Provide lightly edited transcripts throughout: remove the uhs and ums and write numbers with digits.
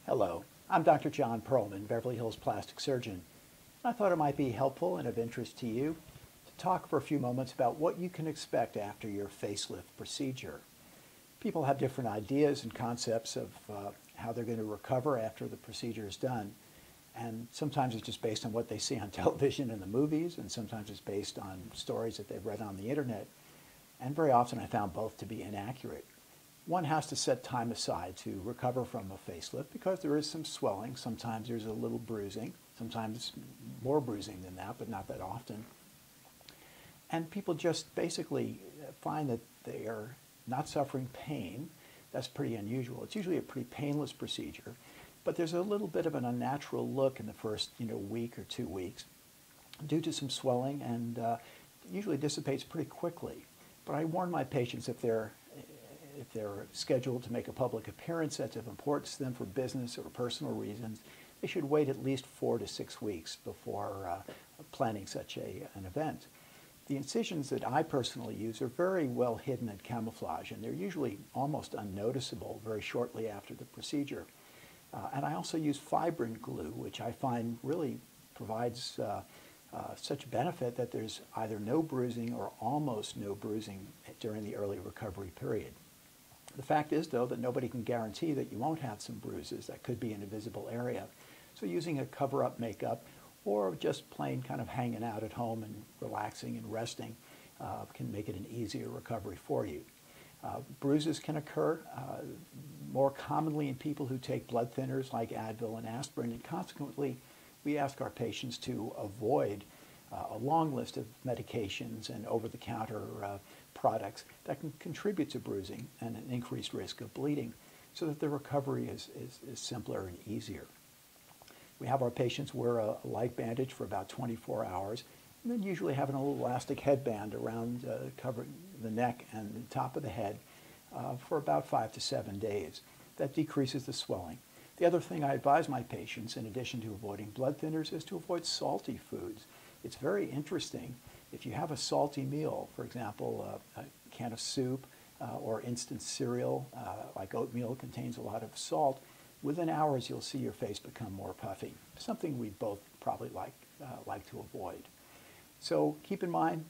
Hello, I'm Dr. John Perlman, Beverly Hills plastic surgeon. I thought it might be helpful and of interest to you to talk for a few moments about what you can expect after your facelift procedure. People have different ideas and concepts of how they're going to recover after the procedure is done. And sometimes it's just based on what they see on television and the movies, and sometimes it's based on stories that they've read on the internet. And very often I found both to be inaccurate. One has to set time aside to recover from a facelift because there is some swelling. Sometimes there's a little bruising, sometimes more bruising than that, but not that often. And people just basically find that they are not suffering pain. That's pretty unusual. It's usually a pretty painless procedure, but there's a little bit of an unnatural look in the first week or 2 weeks due to some swelling, and usually dissipates pretty quickly. But I warn my patients if they're scheduled to make a public appearance that's of importance to them for business or personal reasons, they should wait at least 4 to 6 weeks before planning such an event. The incisions that I personally use are very well hidden and camouflaged, and they're usually almost unnoticeable very shortly after the procedure. And I also use fibrin glue, which I find really provides such benefit that there's either no bruising or almost no bruising during the early recovery period. The fact is, though, that nobody can guarantee that you won't have some bruises that could be in a visible area. So using a cover-up makeup or just plain kind of hanging out at home and relaxing and resting can make it an easier recovery for you. Bruises can occur more commonly in people who take blood thinners like Advil and aspirin, and consequently we ask our patients to avoid a long list of medications and over-the-counter products that can contribute to bruising and an increased risk of bleeding, so that the recovery is simpler and easier. We have our patients wear a light bandage for about 24 hours, and then usually having a little elastic headband around covering the neck and the top of the head for about 5 to 7 days. That decreases the swelling. The other thing I advise my patients, in addition to avoiding blood thinners, is to avoid salty foods. It's very interesting. If you have a salty meal, for example, a can of soup or instant cereal, like oatmeal, contains a lot of salt, within hours you'll see your face become more puffy, something we both probably like to avoid. So keep in mind,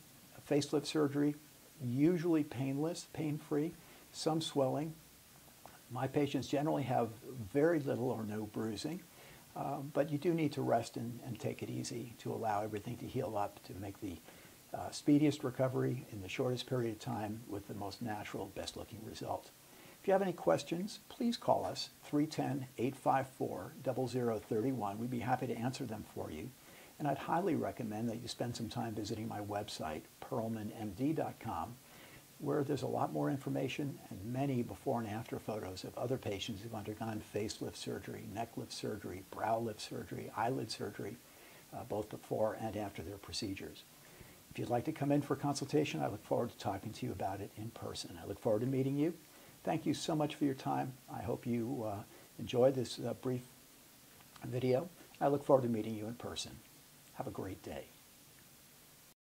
facelift surgery, usually painless, pain-free, some swelling. My patients generally have very little or no bruising, but you do need to rest and take it easy to allow everything to heal up to make the speediest recovery in the shortest period of time with the most natural, best-looking result. If you have any questions, please call us, 310-854-0031. We'd be happy to answer them for you. And I'd highly recommend that you spend some time visiting my website, perlmanmd.com, where there's a lot more information and many before and after photos of other patients who've undergone facelift surgery, neck lift surgery, brow lift surgery, eyelid surgery, both before and after their procedures. If you'd like to come in for a consultation, I look forward to talking to you about it in person. I look forward to meeting you. Thank you so much for your time. I hope you enjoyed this brief video. I look forward to meeting you in person. Have a great day.